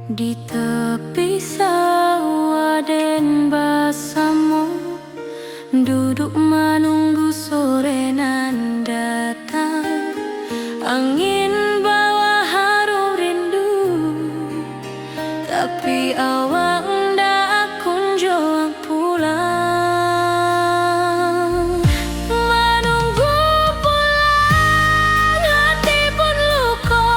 Di tepi sawah den basamu, duduk menunggu sore nan datang. Angin bawa harum rindu, tapi awak ndak kunjung pulang. Menunggu pulang, hati pun luka,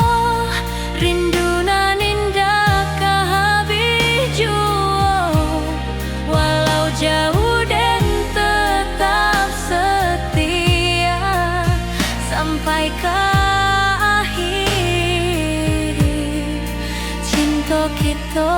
rindu nan indah kehabis jua. Walau jauh dan tetap setia sampai ke akhir cinta kita.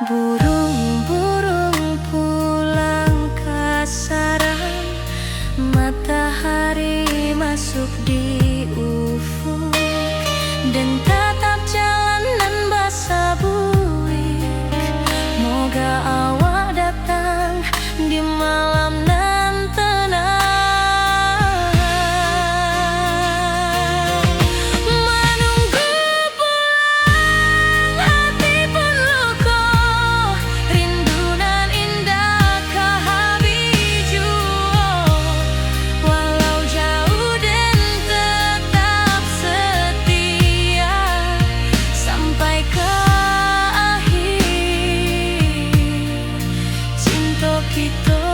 Burung-burung pulang ke sarang, matahari masuk di ufuk, dan tatap jalanan basah buik. Moga awak datang di malam nan tenang. Menunggu pulang, hati pun luka, rindu nan indah kehabis jua. Walau jauh dan tetap setia sampai ke akhir cinta kita.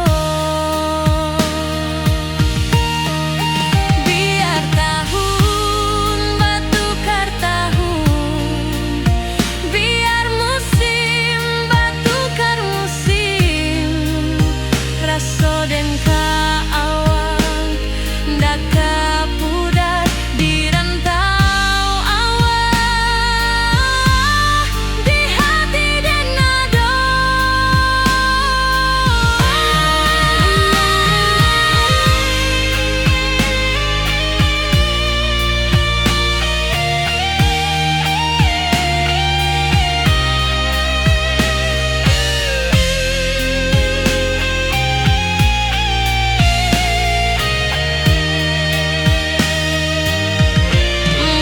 Biar tahun bertukar tahun, biar musim bertukar musim, rasa dan keawang ndak kepudar di rantau awak, di hati dan nada.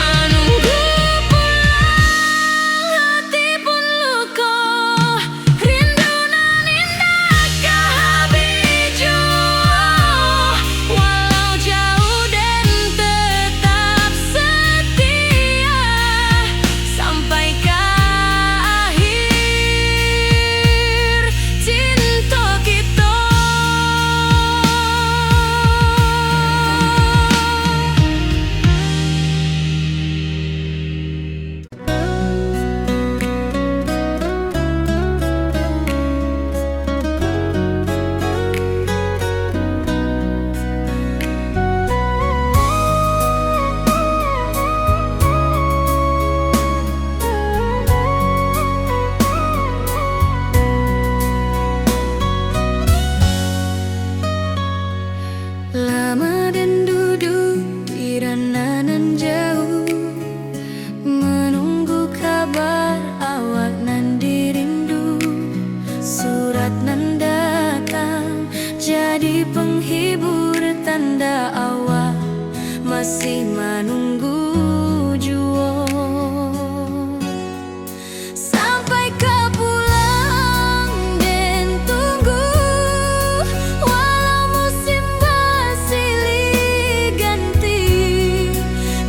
Menunggu pulang, hati pun luka, rindu nan indah kehabis jua. Walau jauh dan tetap setia sampai ke akhir cinta kita. Lama dan duduk di ranah nan jauh, menunggu kabar awak nan dirindu. Surat nan datang jadi penghibur, tanda awak masih menunggu jua. Sampai ke pulang dan tunggu, walau musim bersilih ganti,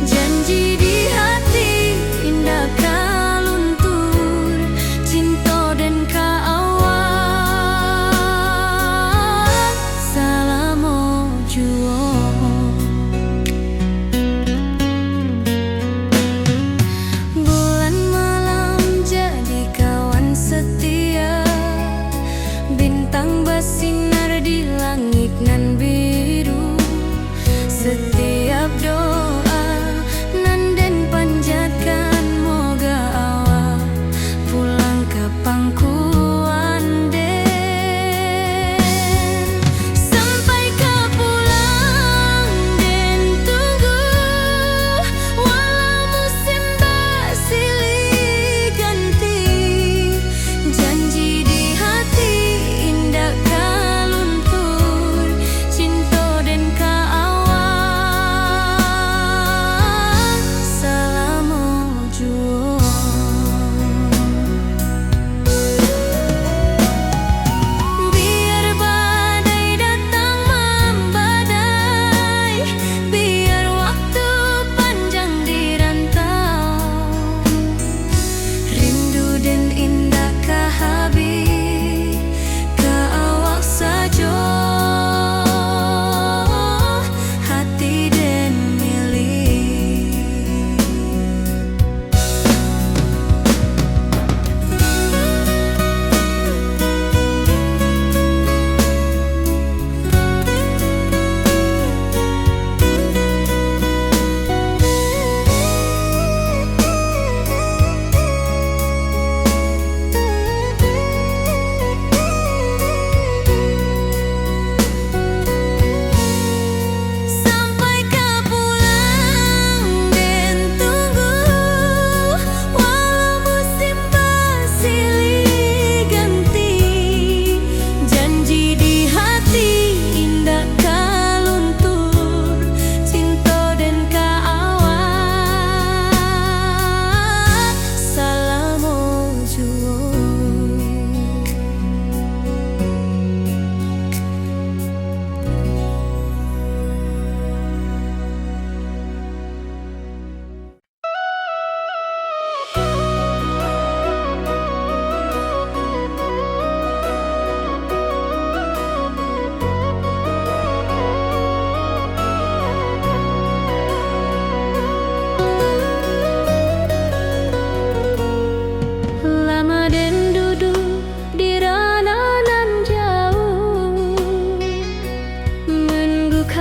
janji di hati indah kaluntur, cinta dan keawang selama jua.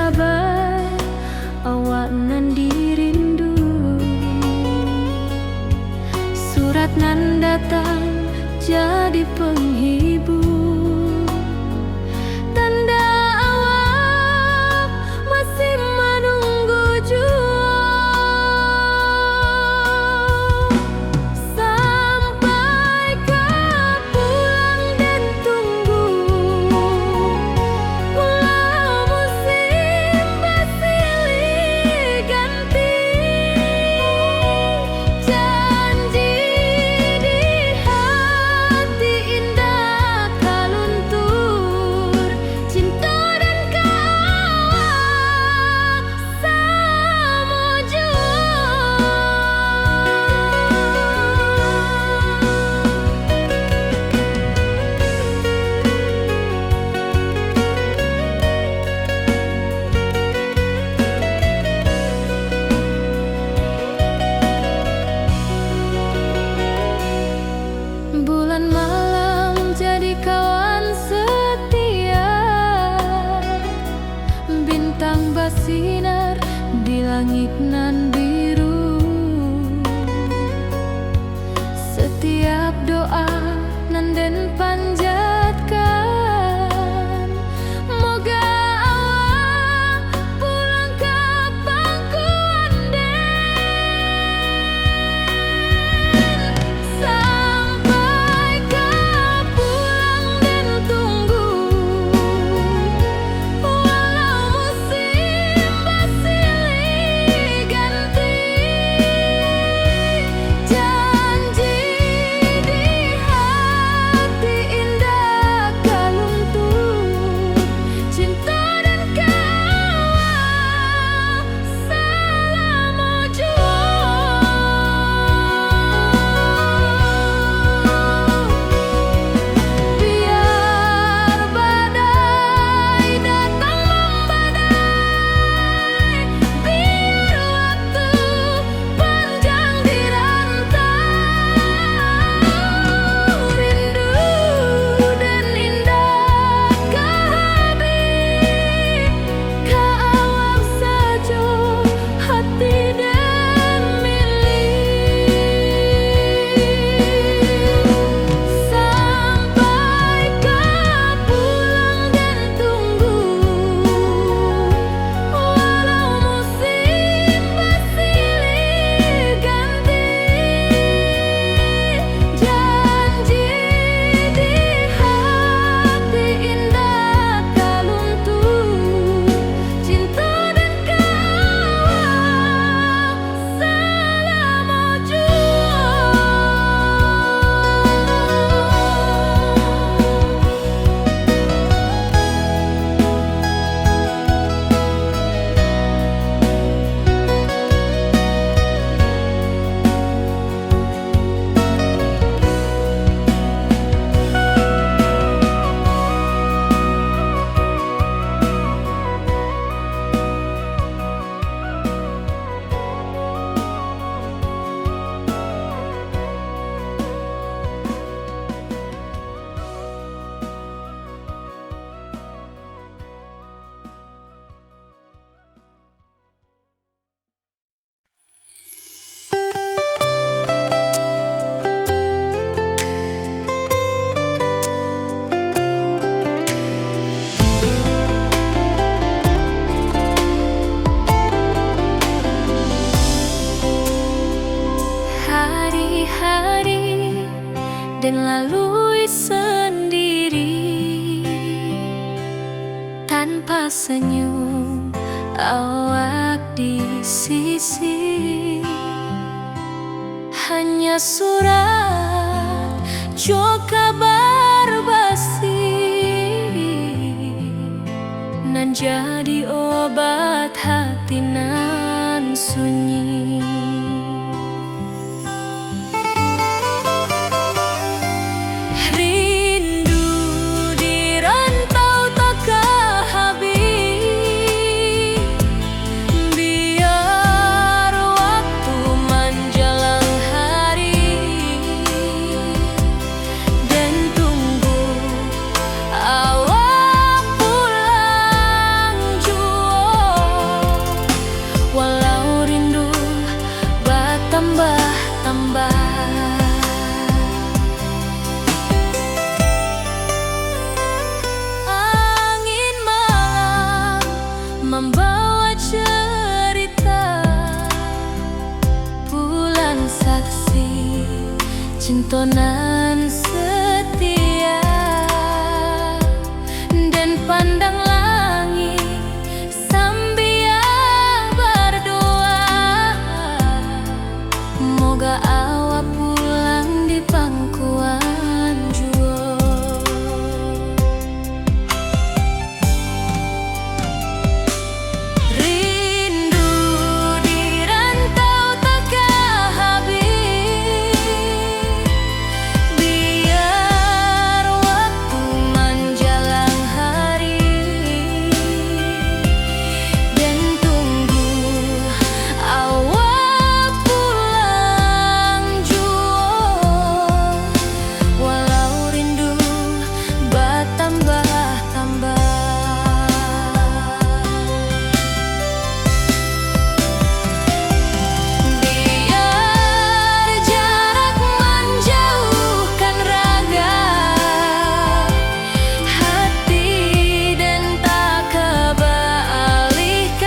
kabar awak nan dirindu. Surat nan datang jadi penghibur, tanda awak masih menunggu jua. Sampai kau pulang dan tunggu, walau musim bersilih ganti. Janji di hati indah kaluntur, cinta dan kawal sama jua. Bulan malam jadi kawan setia, bintang bersinar di langit nan biru. Setiap doa nan den panjatkan, moga awak pulang ke pangkuan den. Sampai kau pulang dan tunggu, walau musim bersilih ganti. Janji di hati indah kaluntur, cinta dan kawal selama jua. Biar badai datang membadai, biar waktu panjang dirantau, rindu dan indah kehabis, kawal saja hati dan milik. Sampai kau pulang dan tunggu, walau musim bersilih ganti. Janji di hati indah kaluntur, cinta dan kawal selama jua. Hari-hari dan lalui sendiri, tanpa senyum awak di sisi. Hanya surat jo kabar basi, nan jadi obat hati nan sunyi. Rindu di rantau tak habis, biar waktu menjelang hari, dan tunggu awak pulang jua. cerita, bulan saksi cintonan setia, dan pandang langit sambil berdoa, moga awak pulang di pangkuan jua. Rindu di rantau takkan habis, biar waktu menjelang hari, dan tunggu awak pulang jua, walau rindu bertambah-tambah. Biar jarak menjauhkan raga, hati dan tak kebalihkan.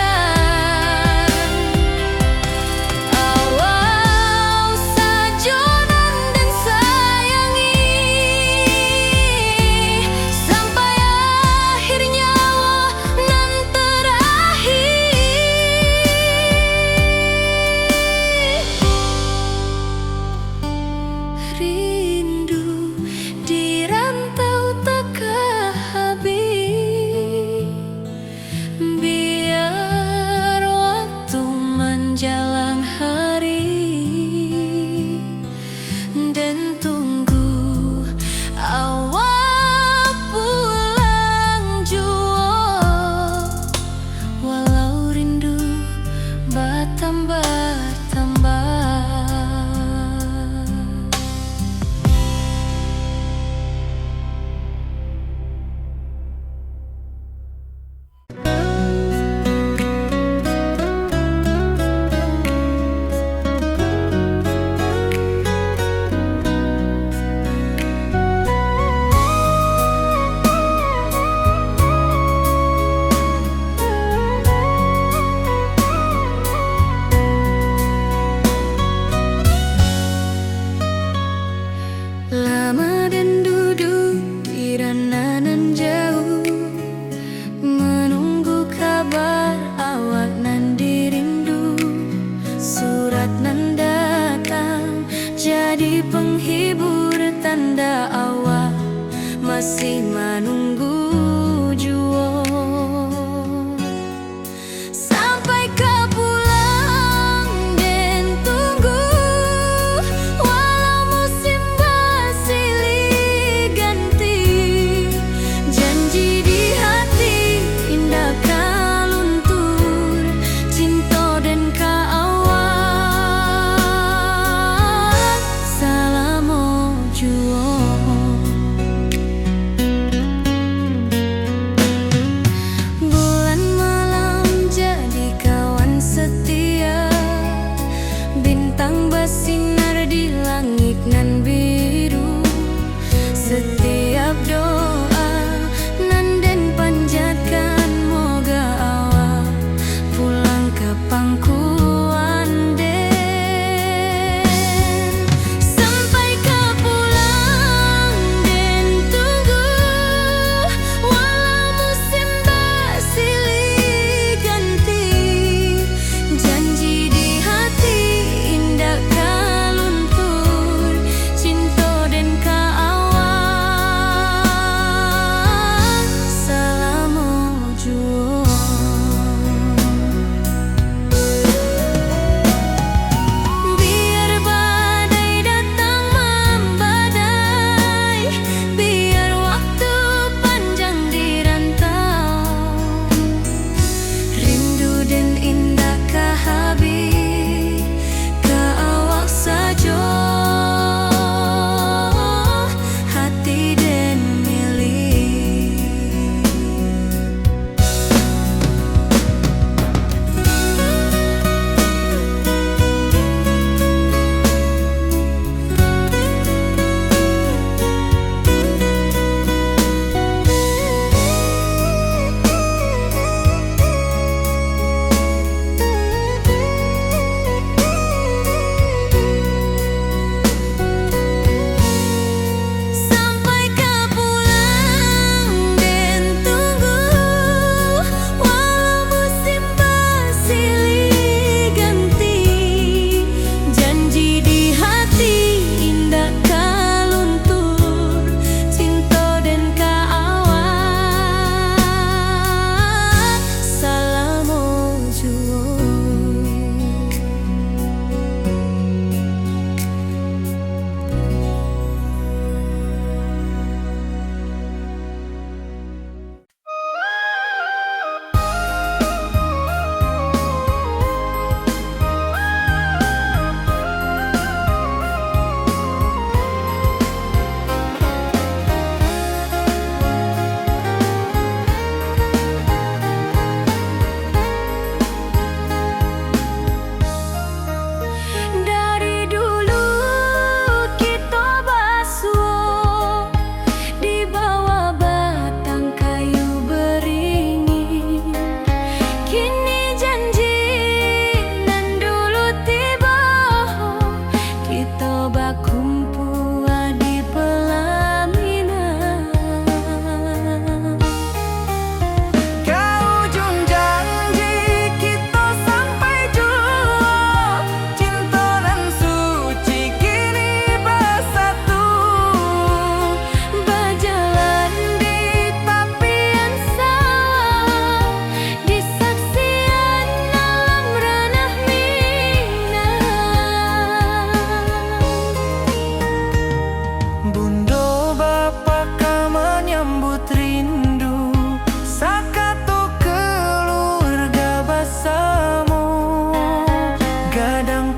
Awal sajonan dan sayangi, sampai akhir nyawa nan terakhir. Rindu di rantau takkan habis, biar waktu menjelang hari, dan tunggu awak pulang jua, walau rindu bertambah-tambah. Lama dan duduk di rananan jauh, menunggu kabar awak nan dirindu. Surat nan datang jadi penghibur, tanda awak masih menunggu jua. Sampai kau pulang dan tunggu, walau musim bersilih ganti, janji di hati indah kaluntur, cinta dan kaawak selama jua.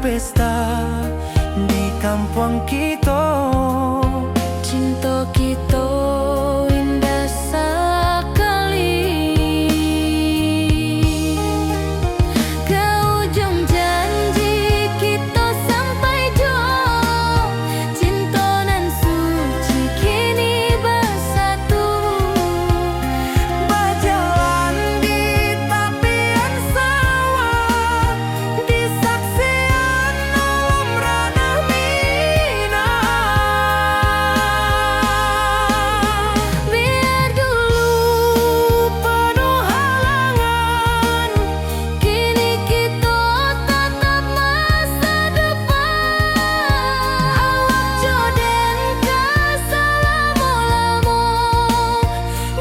pesta di kampung kita. Cinta kita indah sekali. Ke ujung janji kita sampai jauh. Cinta nan suci kini bersatu. Berjalan di tepian sawah, di saksian alam ranah Minang. Biar dulu penuh halangan, kini kita tatap masa depan. Awak joden ke selama-lama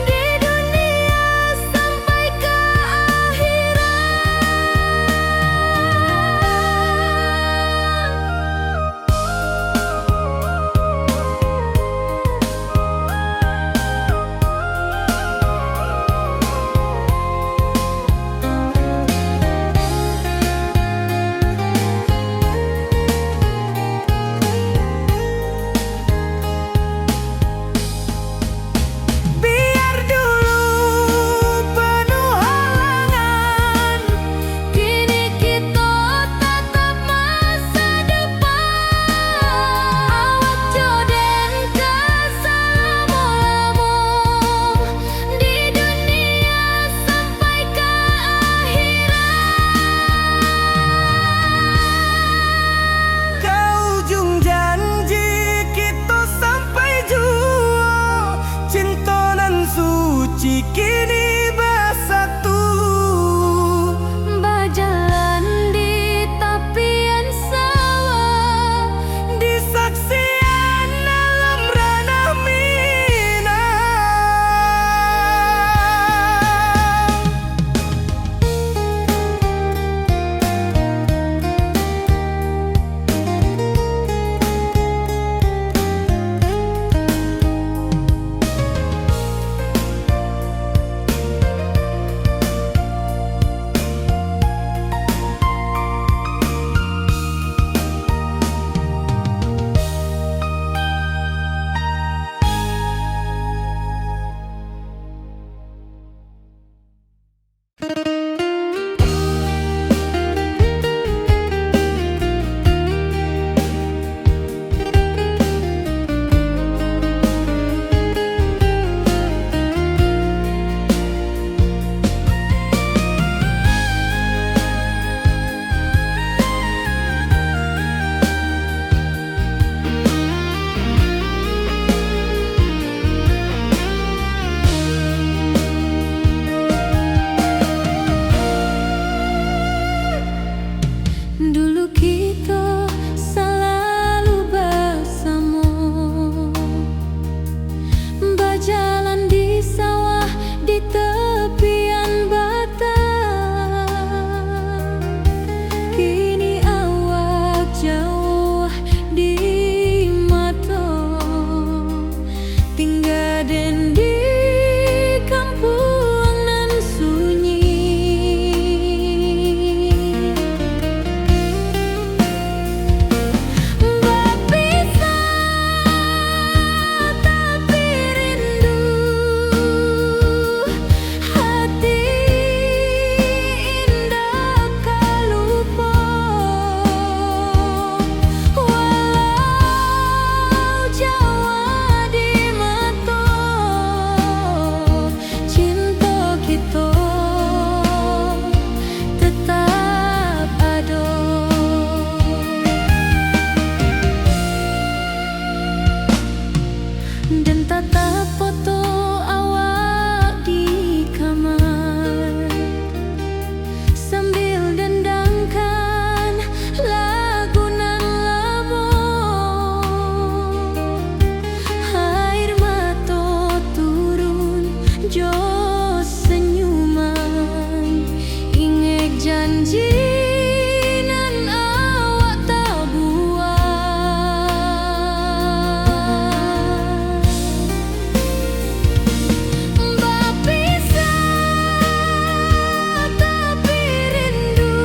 di dunia sampai ke Biar dulu penuh halangan, kini kita tatap masa depan. Awak joden ke selama-lama di dunia sampai ke ke ujung janji kita sampai jua. Cinta nan suci kini bersatu. berjalan di tepian sawah. Di saksian alam ranah Minang. Dulu kita selalu bersama, berjalan di sawah di tepian batang. Kini awak jauh di mata, tinggal den di kampung nan sunyi. Dan tatap foto awak di kamar, sambil dendangkan lagu nan lama. Air mata turun jo senyuman, ingat janji nan awak tak buat. Berpisah tapi rindu,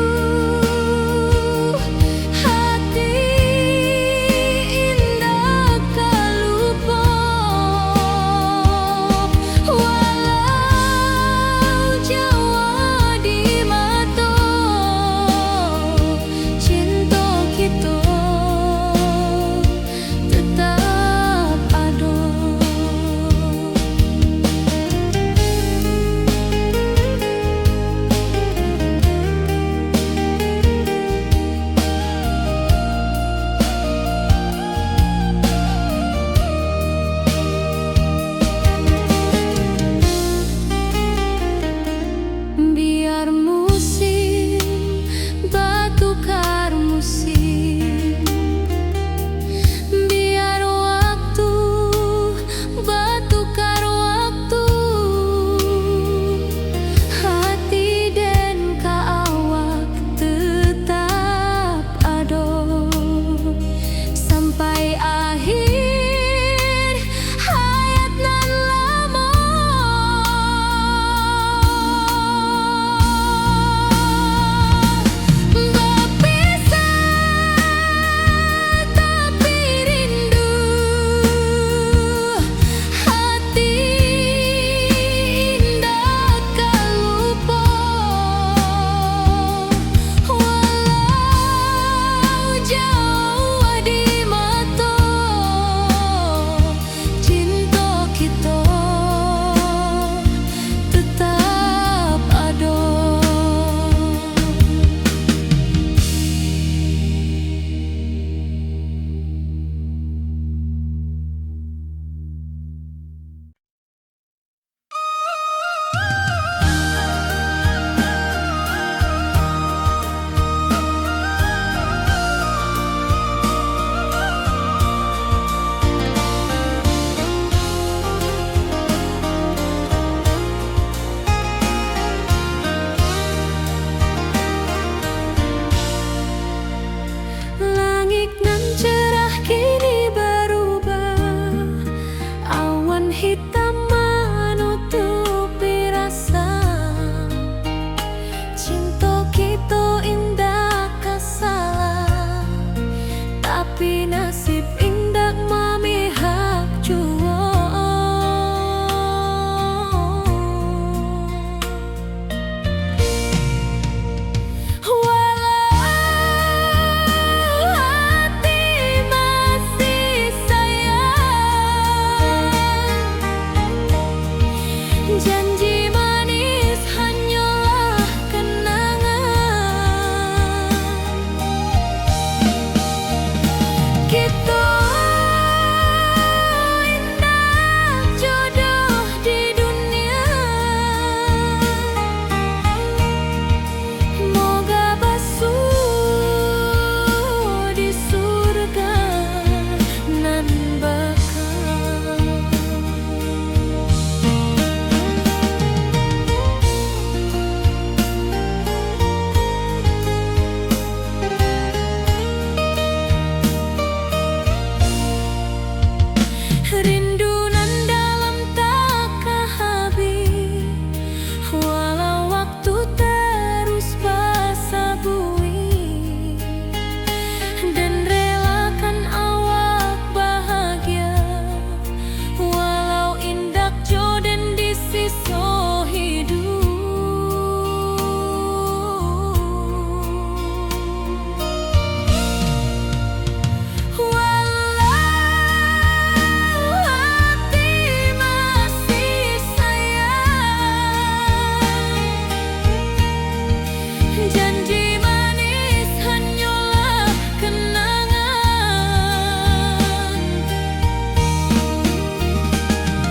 Janji manis hanyalah kenangan.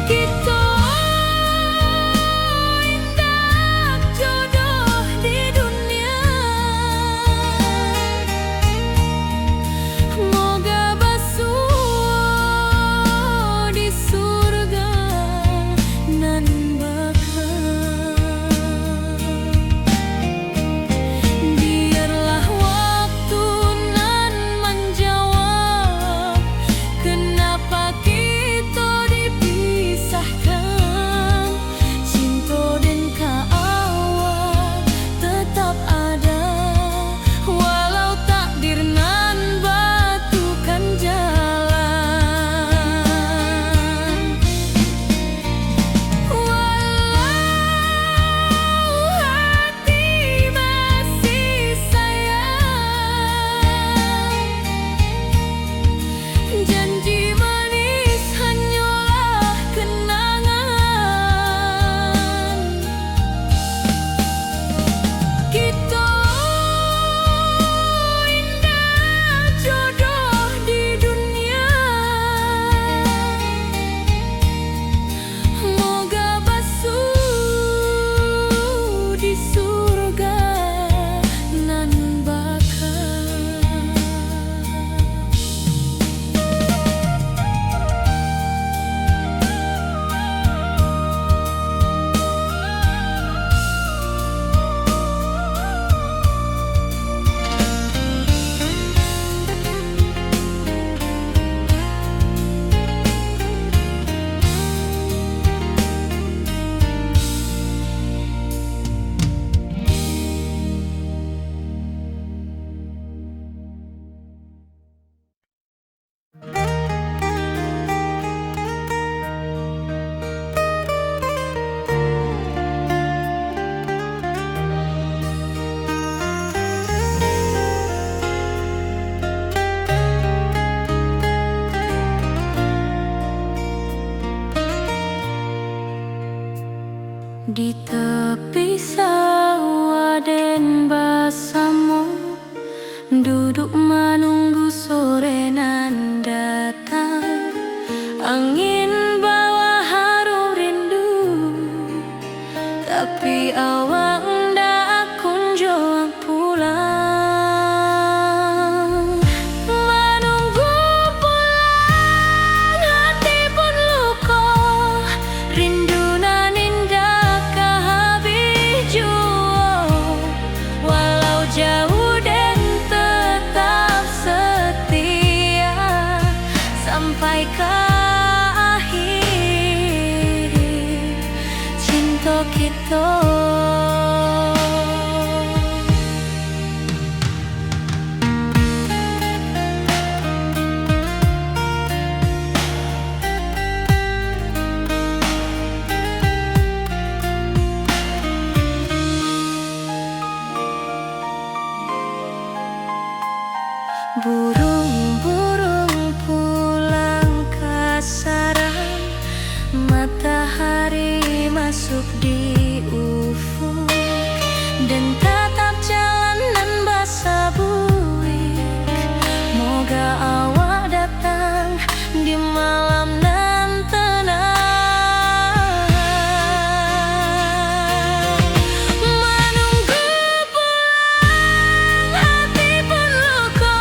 Kita indah jodoh di dunia. Moga basuh di surga nan bakal. Biarlah waktu nan menjawab kenapa kita dipisahkan. Cinta dan kaawat tetap ada, walau takdir nan batukan jalan. Walau hati masih sayang, janji manis hanyalah kenangan. Kita indah jodoh di dunia. Moga basuh di surga nan bakal. Di tepi sawah den basamu, duduk menunggu sore nan datang. Angin bawa harum rindu, tapi awak ndak kunjung pulang. Menunggu pulang hati pun luka, rindu nan indah kehabis jua. Walau jauh dan tetap setia sampai ke akhir cinta kita. Burung-burung pulang ke sarang, matahari masuk di ufuk, dan tatap jalanan basah buik. Moga awak datang di malam nan tenang. Menunggu pulang hati pun luka,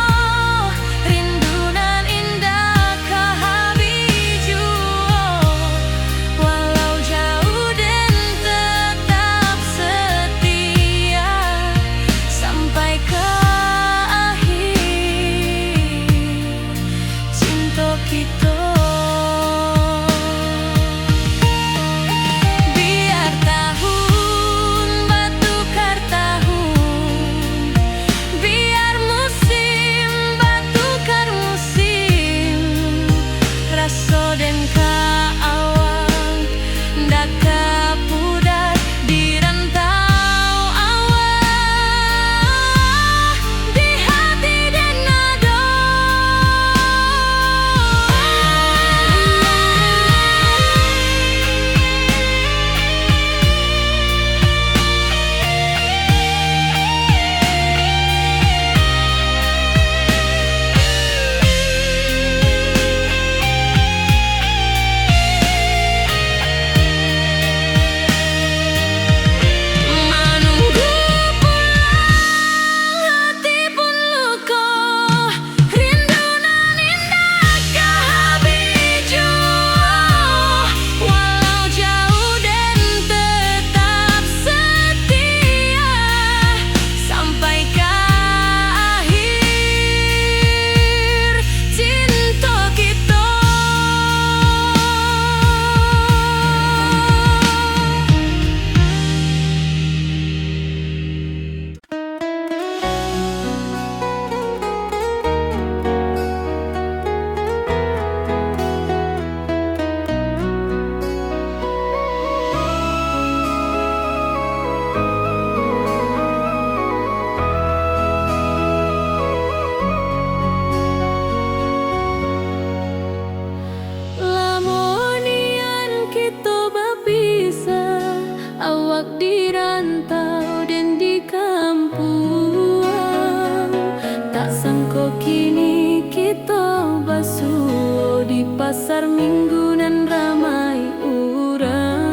pasar minggu nan ramai urang.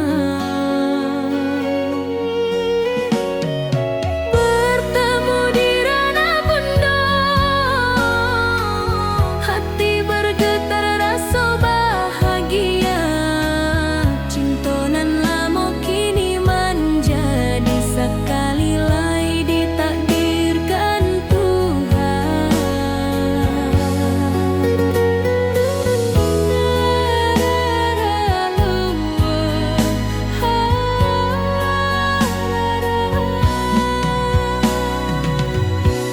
Bertemu di ranah bunda, hati bergetar rasa bahagia. Cinta nan lama kini menjadi sekali lai ditakdirkan Tuhan.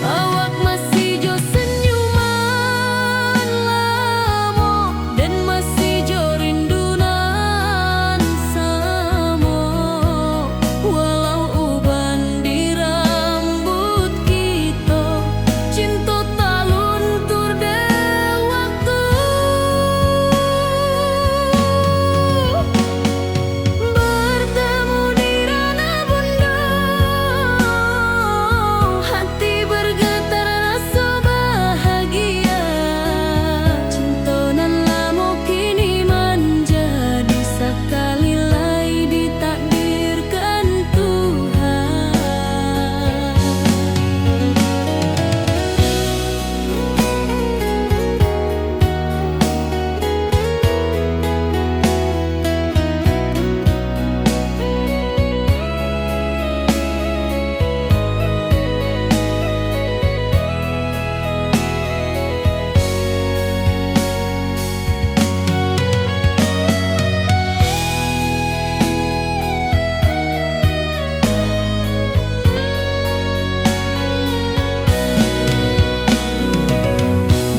Awak masih jo senyuman lamo dan masih jo rindunan samo. Walau uban di rambut kita, cinta tak luntur de waktu. Bertemu di ranah bunda, hati bergetar rasa bahagia. Cinta nan lama kini menjadi sekali lai ditakdirkan Tuhan.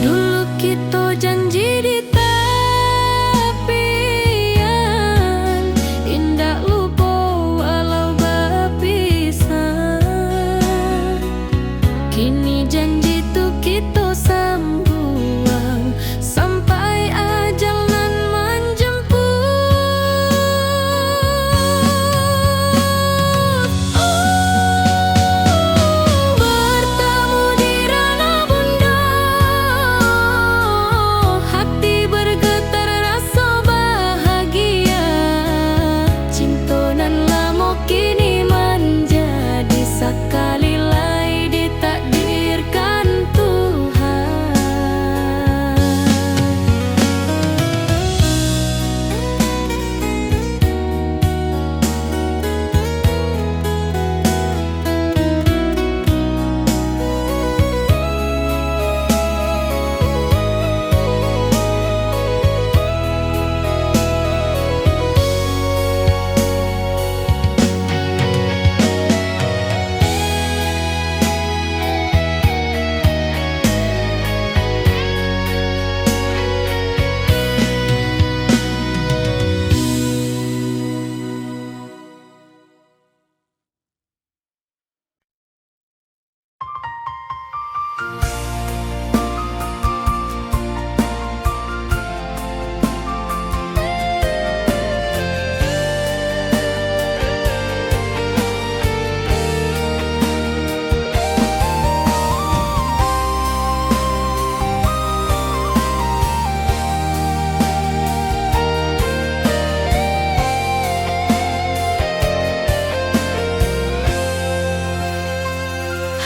Dulu kita janji di tepian, indah lupa walau berpisah. Kini janji tu kita sambuang sampai ajal nan menjemput. Bertemu di ranah bunda, hati bergetar rasa bahagia. Cinta nan lama kini menjadi sekali lai ditakdirkan Tuhan.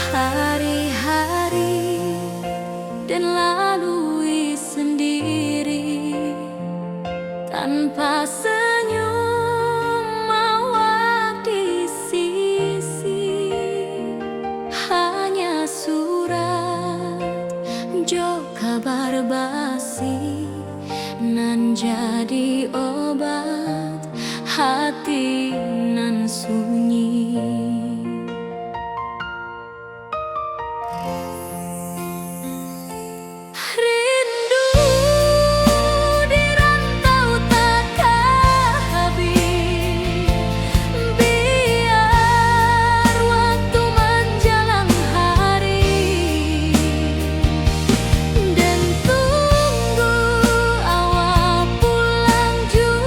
Hari-hari dan lalui sendiri tanpa senyum awak di sisi. Hanya surat jo kabar basi nan jadi obat hati nan sunyi. Rindu di rantau takkan habis, biar waktu menjelang hari dan tunggu awak pulang juga.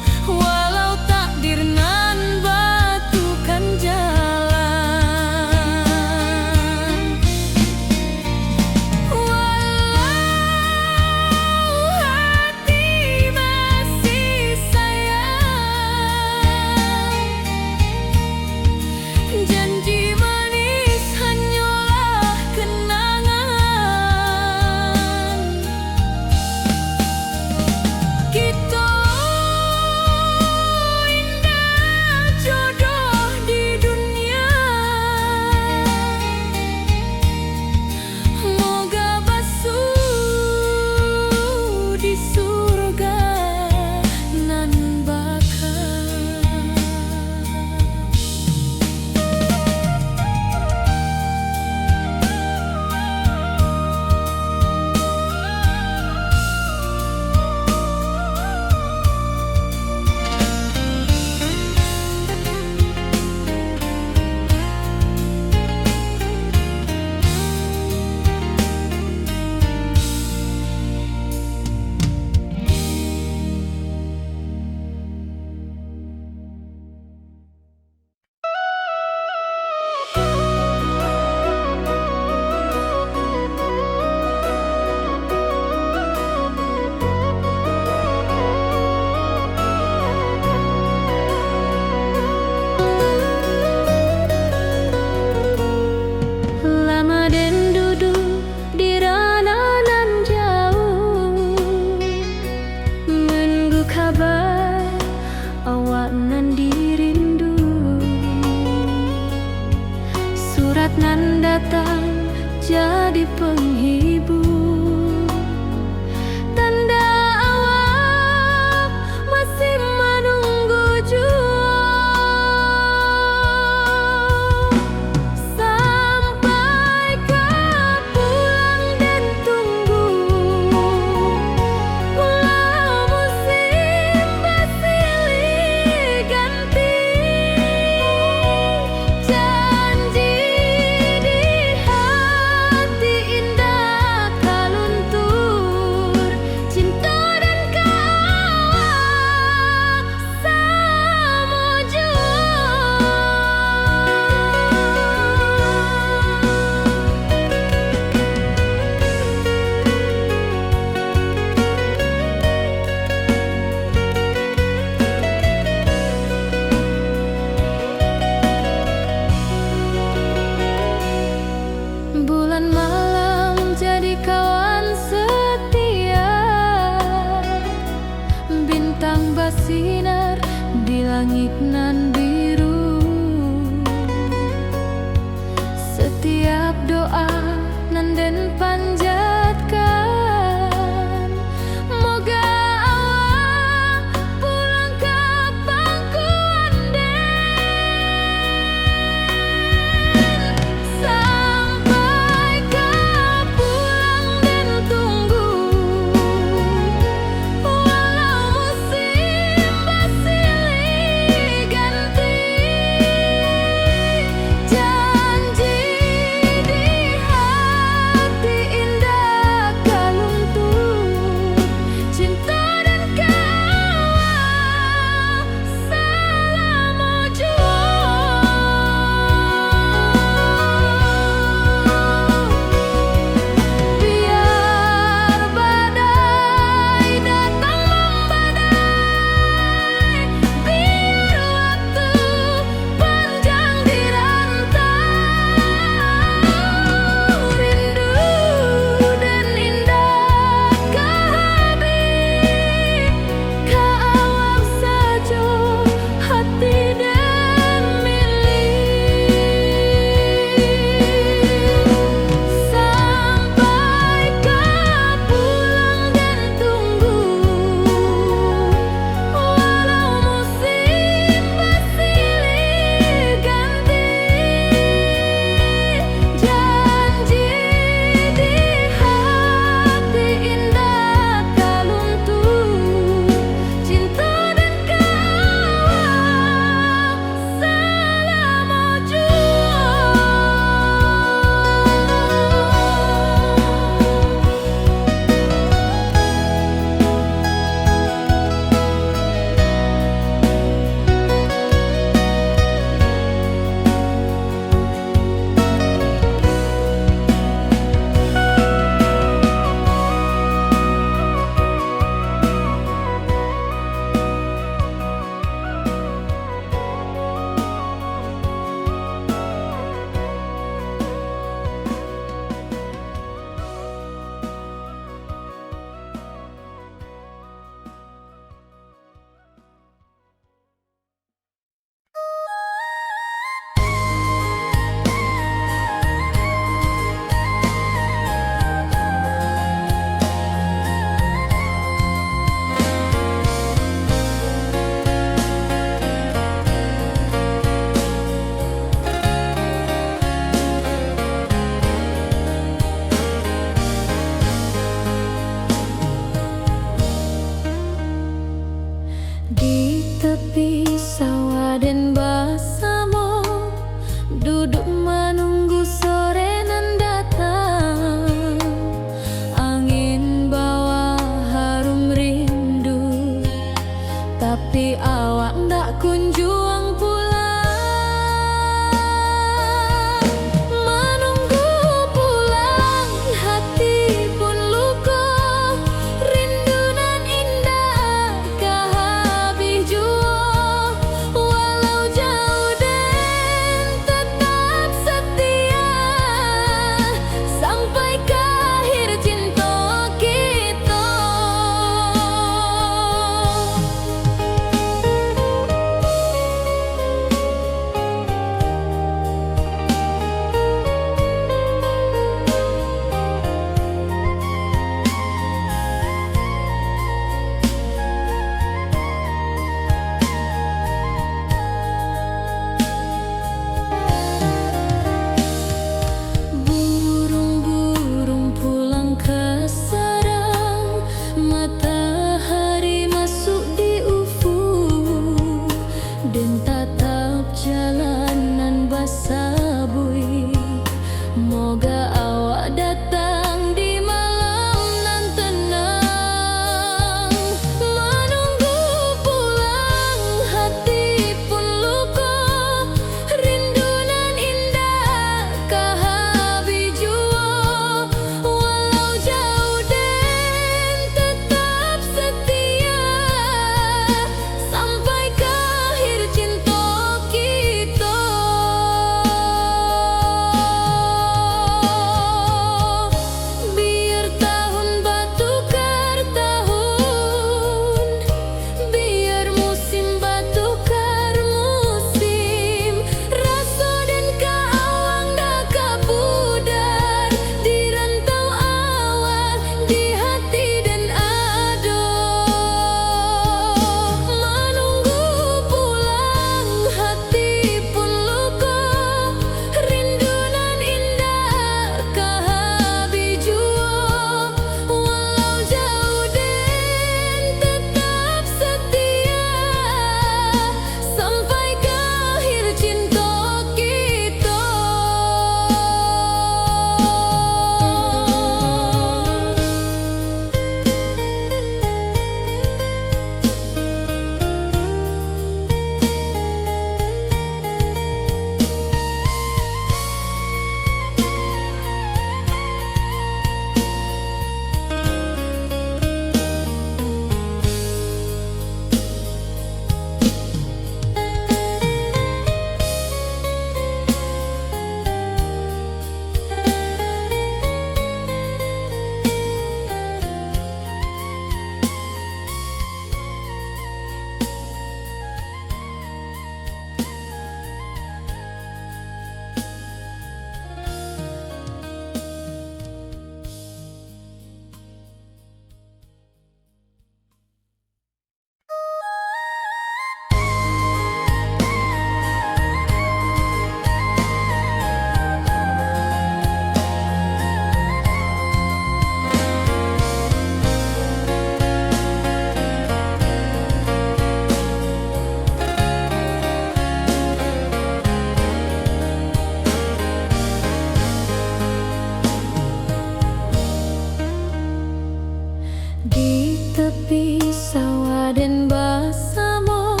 Di tepi sawah dan bersama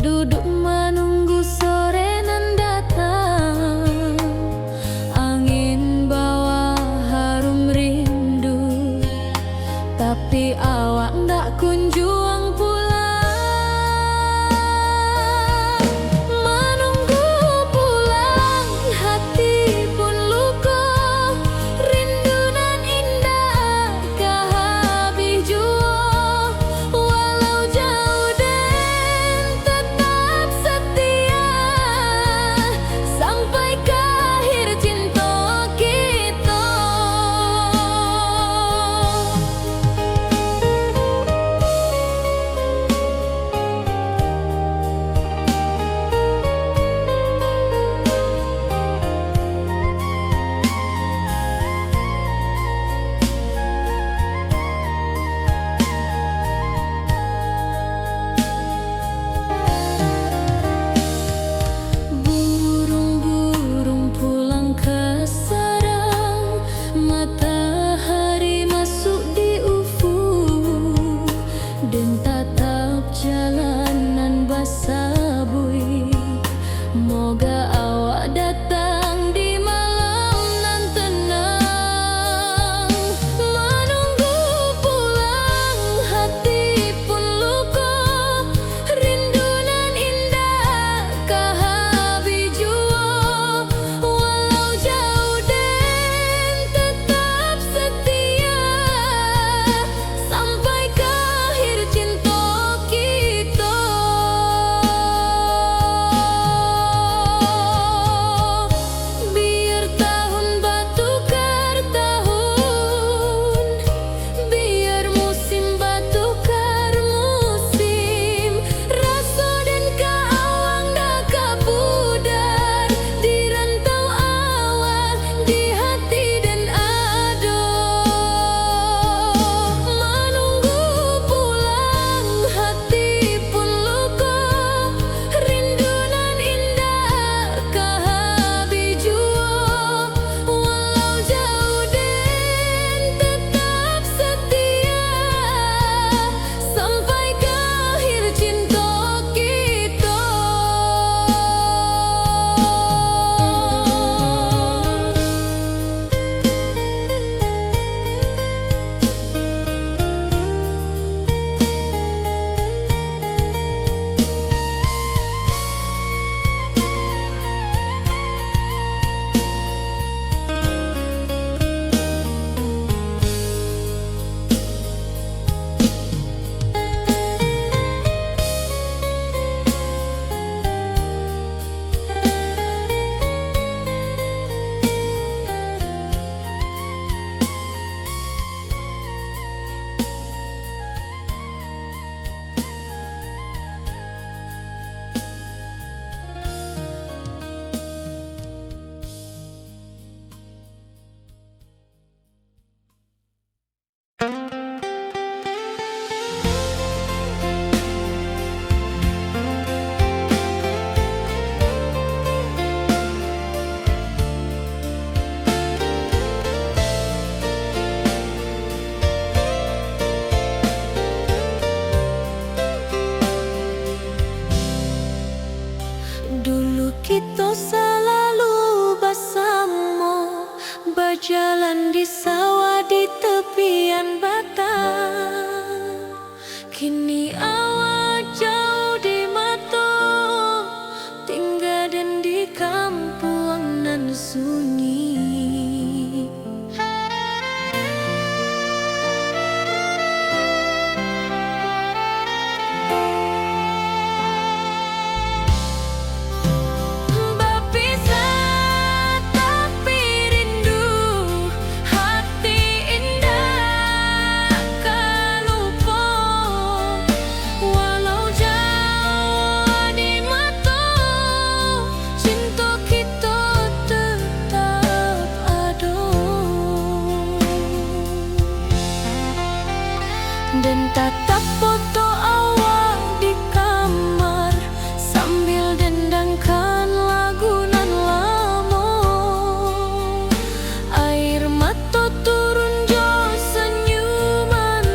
duduk menunggu sore nan datang. Angin bawa harum rindu, tapi awak ndak kunjung pulang. Menunggu pulang, hati pun luka. Rindu nan indah kah habis jua. Walau jauh dan tetap setia, sampai ke akhir cinta kita. Burung-burung pulang ke sarang, matahari masuk di ufuk, dan tatap jalanan basah bui. Moga awak datang di malam nan tenang. Menunggu pulang, hati pun luka. Rindu nan indah kah habis jua. Walau jauh dan tetap setia, sampai ke akhir cinta kita. Biar tahun bertukar tahun, biar musim bertukar musim. Rasa dan keawang dah kapudar di rantau awak, di hati dan ado. Menunggu pulang, hati pun luka. Rindu nan indah kah habis jua. Walau jauh dan tetap setia, sampai ke akhir cinta kita. Dulu kita selalu bersama, berjalan di sawah di tepian batang. Kini awak jauh di mata, tinggal dan di kampung nan sunyi. Berpisah tapi rindu, hati indah kah lupa. Walau jauh di mata, cinta kita tetap ada. Dan tatap foto awak di kamar, sambil dendangkan lagu nan lama. Air mata turun jo senyuman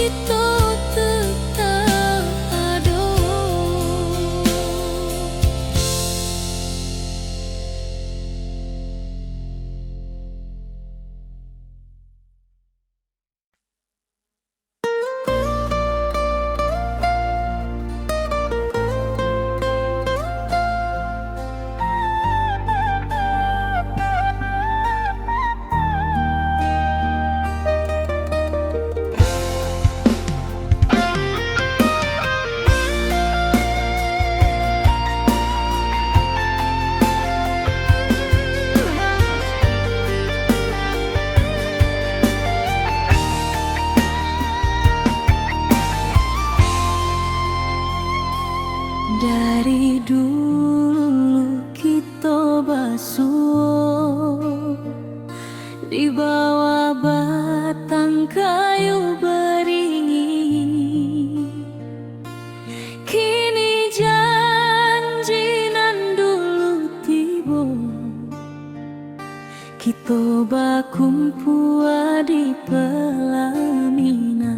kita tetap ada. Dari dulu kita basuh di bawah batang kayu beringin. Kini janji nan dulu tiba, kita bakumpul di pelaminan.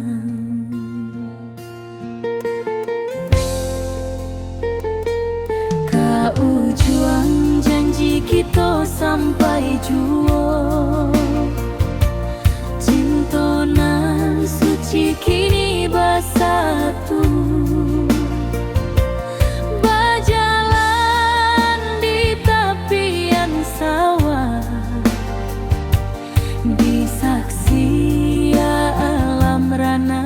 Ujung janji kita sampai jua, cinta nan suci kini bersatu. Berjalan di tepian sawah, disaksi alam rana.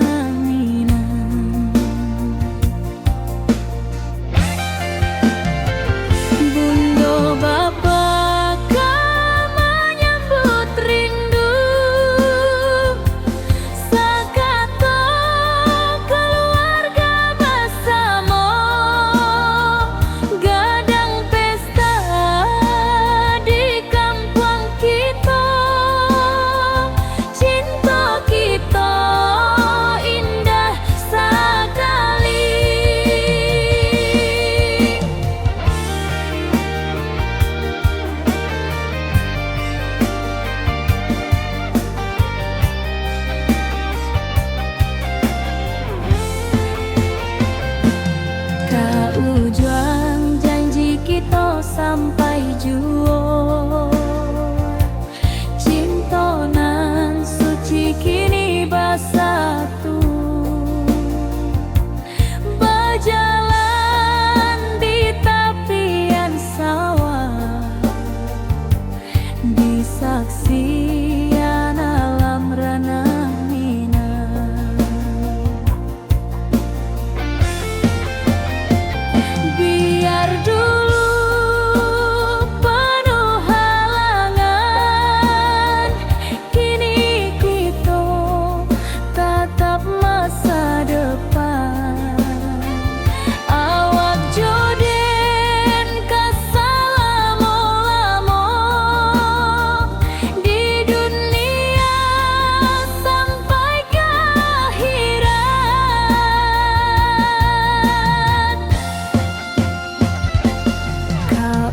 Ujung janji kita sampai jua, cinta nan suci kini bersatu. Berjalan di tepian sawah, disaksikan alam rana. Biar dulu penuh halangan, kini kita tatap masa depan. Awak joden kesalamo-lamo di dunia sampai ke akhirat.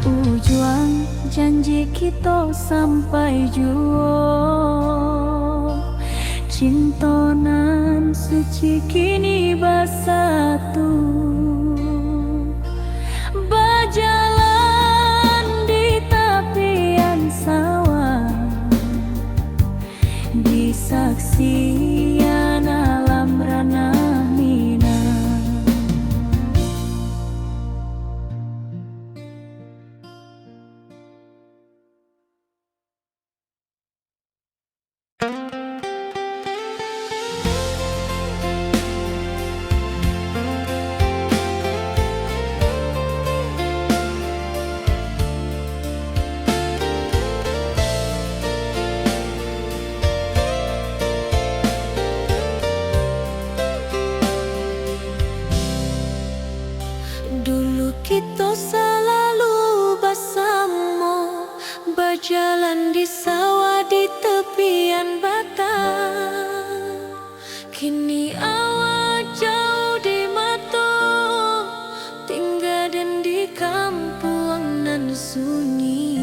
Ujung janji kita sampai jua, cinta nan suci kini bersatu. Berjalan di tepian sawah, disaksikan alam rana. Dulu kita selalu bersama, berjalan di sawah di tepian batang. Kini awak jauh di mata, tinggal dan di kampung nan sunyi.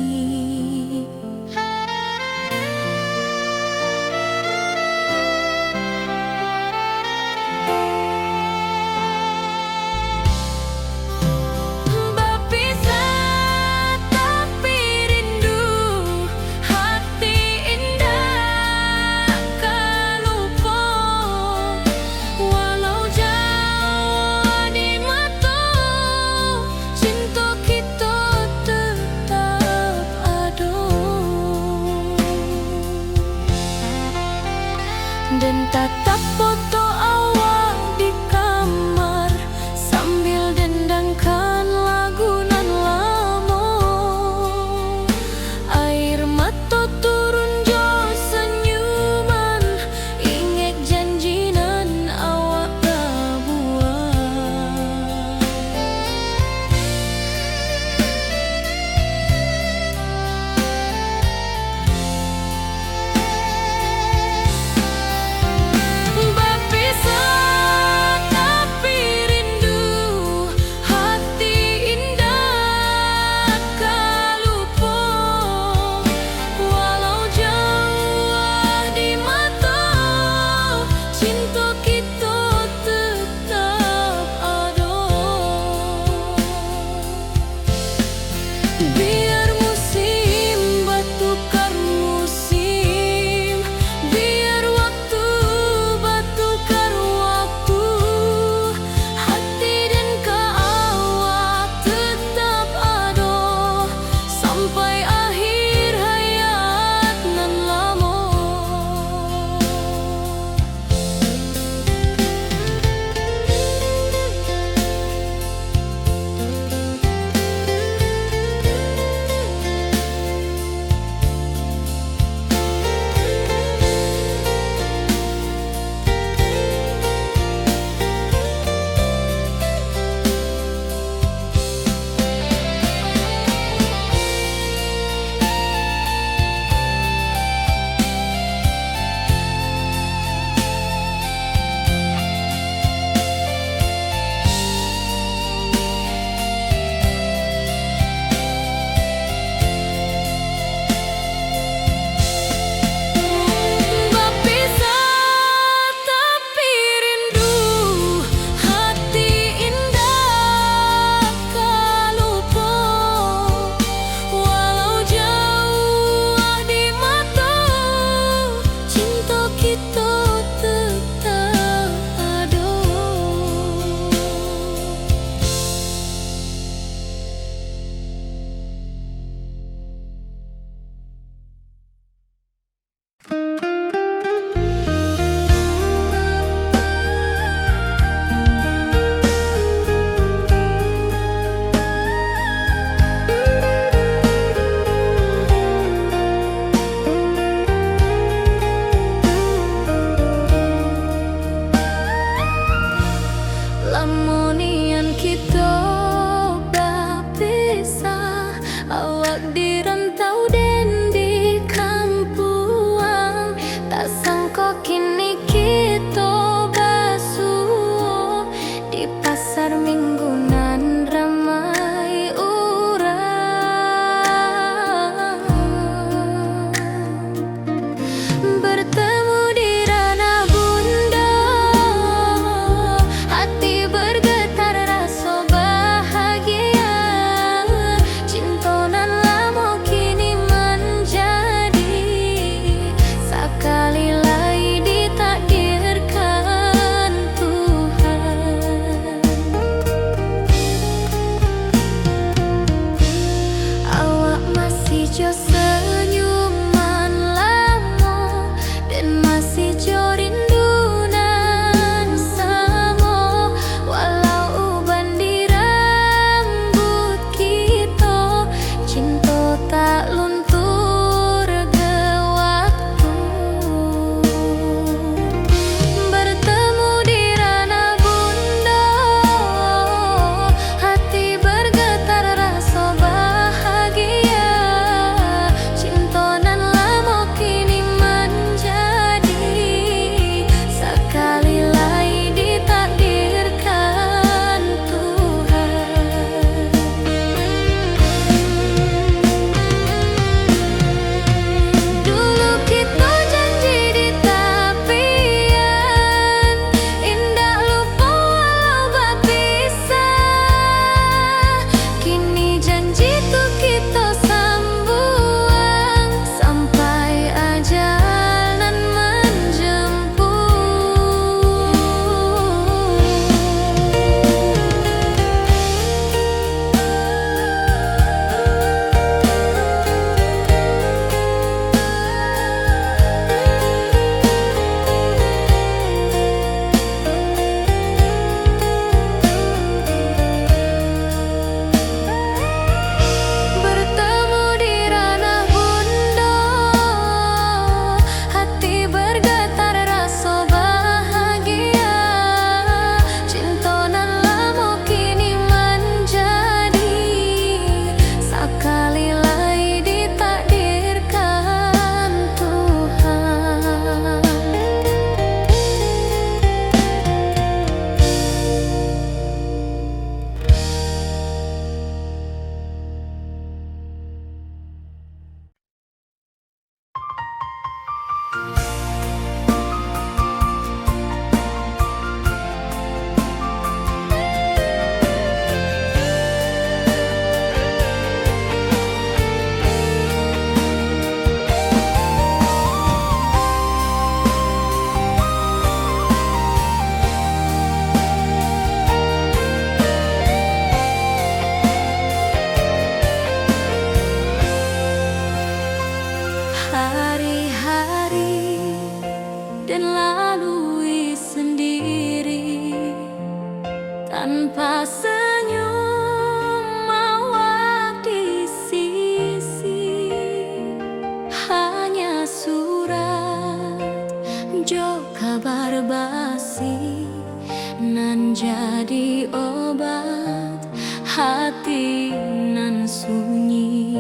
menjadi obat hati nan sunyi.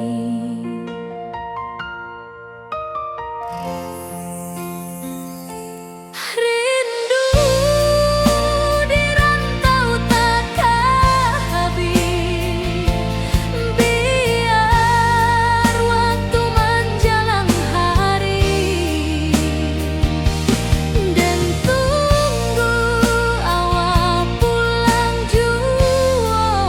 Rindu di rantau takkan habis, biar waktu menjelang hari, dan tunggu awal pulang jua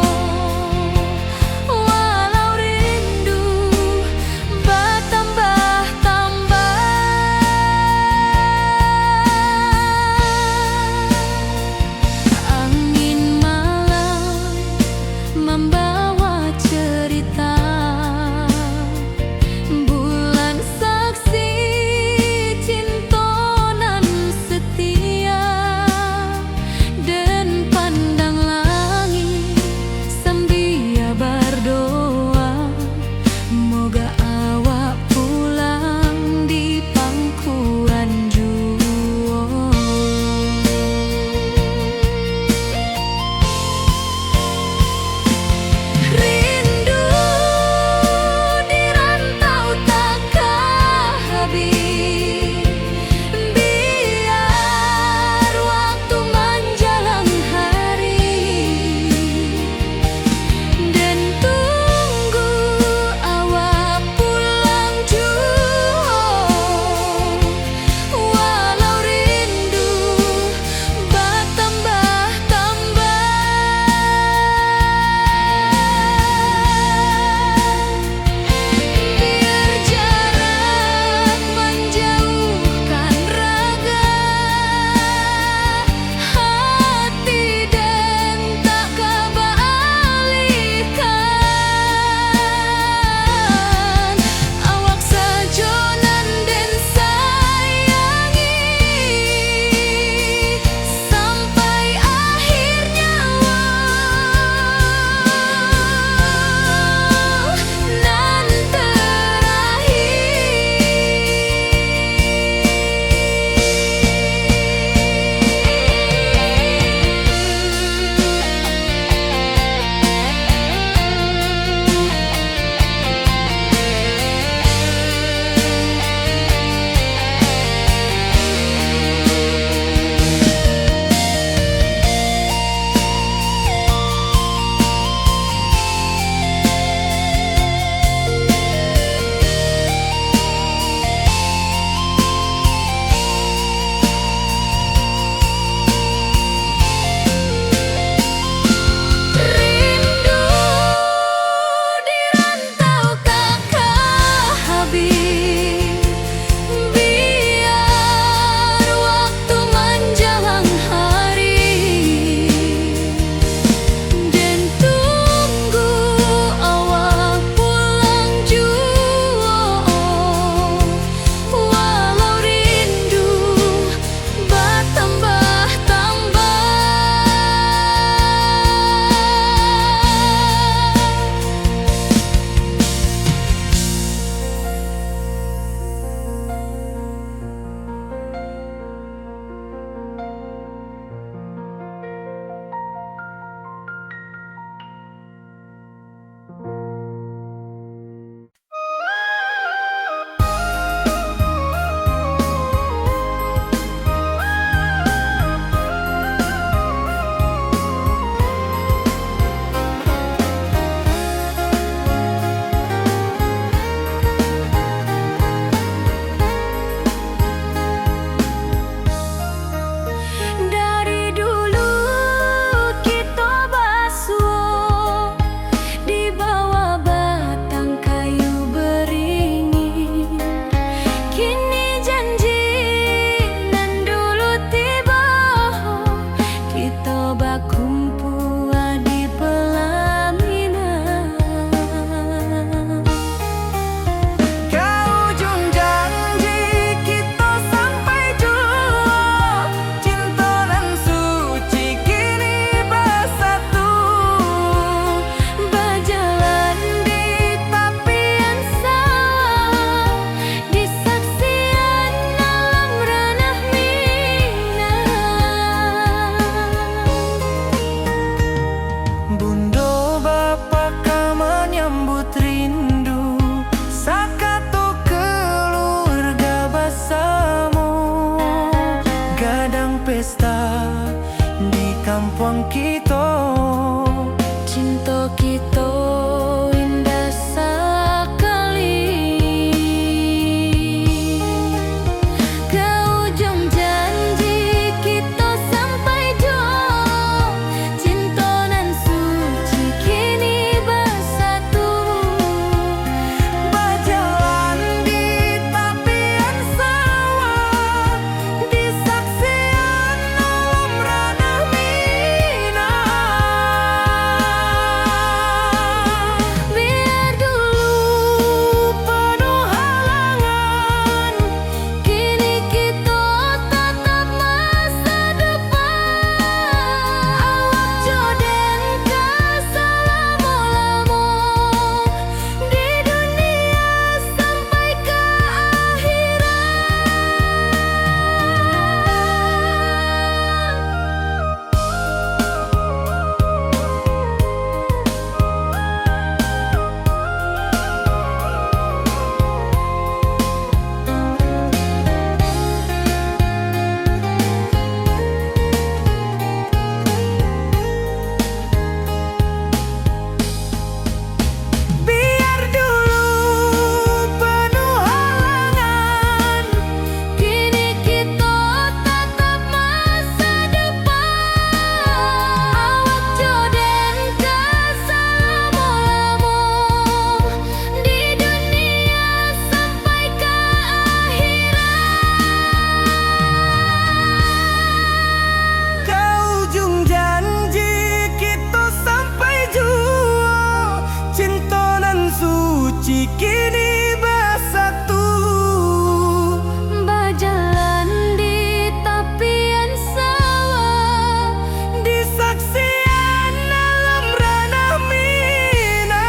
kampung kita. Cinta kita indah sekali. Ke ujung janji kita sampai jauh. Cinta nan suci kini bersatu. Berjalan di tepian sawah, di saksian alam ranah Minang. Biar dulu penuh halangan, kini kita tatap masa depan. Awak joden ke selama-lama di dunia sampai ke Biar dulu penuh halangan, kini kita tatap masa depan. Awak joden ke selama-lama di dunia sampai ke ke ujung janji kita sampai jua. Cinta nan suci kini bersatu. berjalan di tepian sawah. Di saksian alam ranah Minang.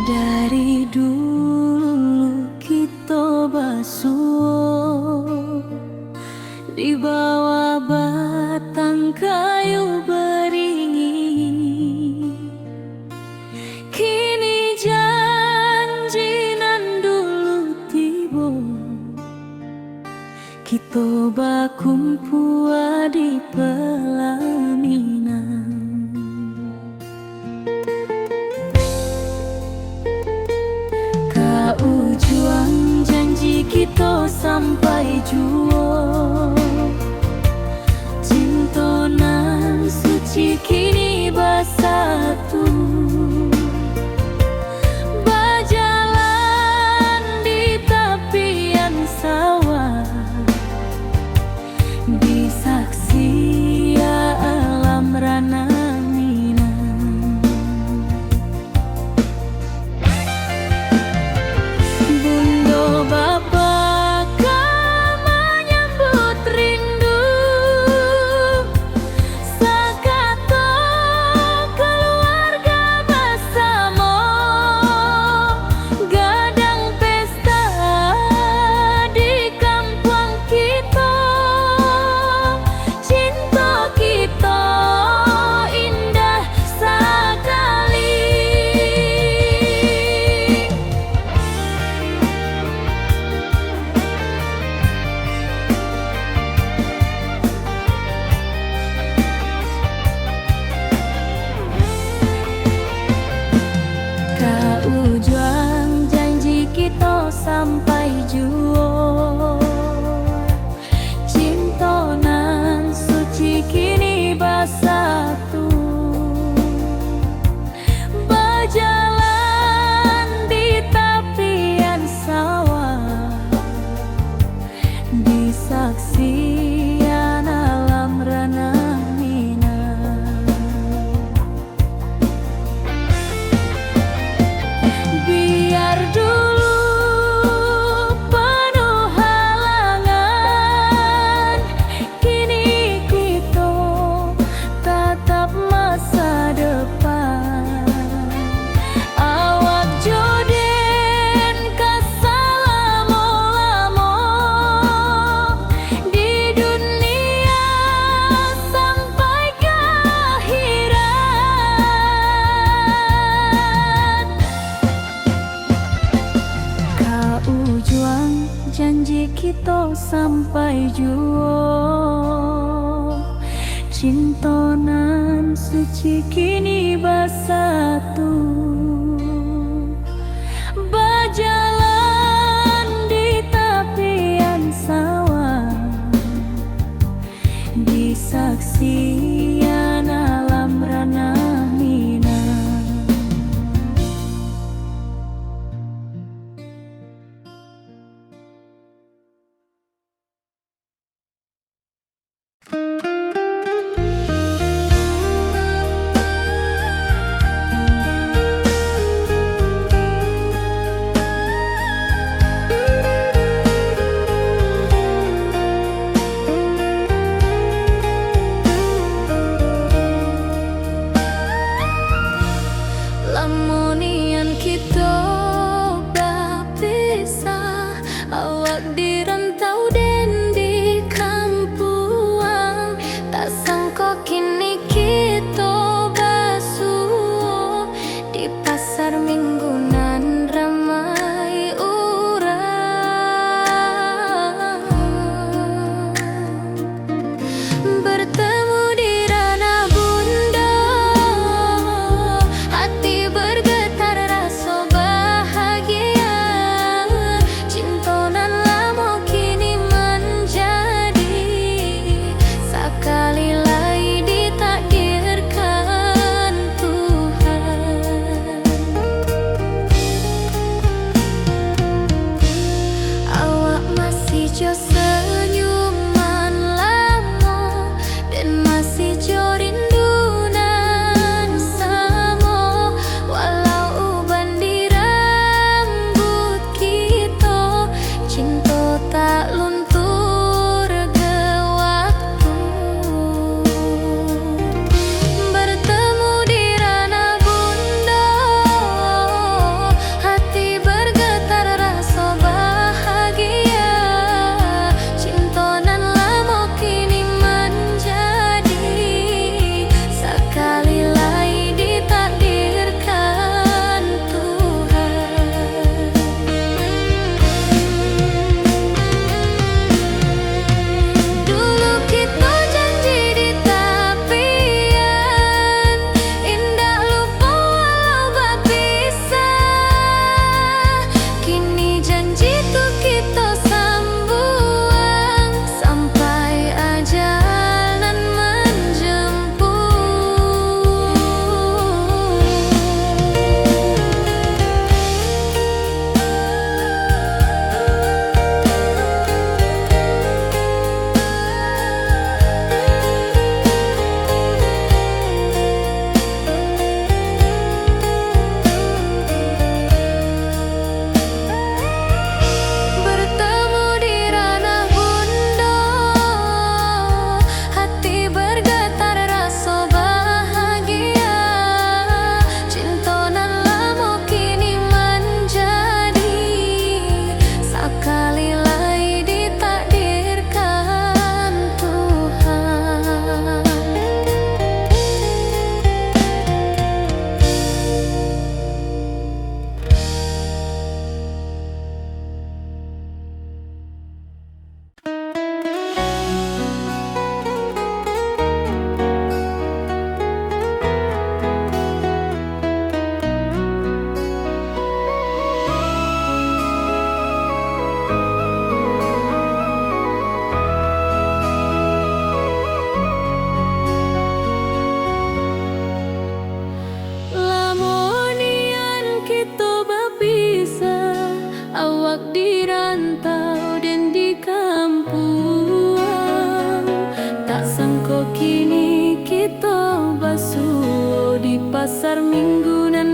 Dari dulu kita basuh di bawah batang kayu beringin. Kini janji nan dulu tiba, kita bakumpul di pelaminan. Ujung janji kita sampai jua. Cinta nan suci kini bersatu. Berjalan di tepian sawah, di saksi alam ranah Minang. Bunda bapa kamanya sampai jua. Cinta nan suci kini bersatu, berjalan di tepian sawah, disaksikan alam ranah minang. Biar dulu penuh halangan, kini kita tatap masa depan. Awak joden kasalamo-lamo di dunia sampai ke akhirat. Kau juang janji kita sampai jua. Cinta nan suci kini bersatu, berjalan di tepian sawah, disaksikan alam ranah minang. pasar minggu nan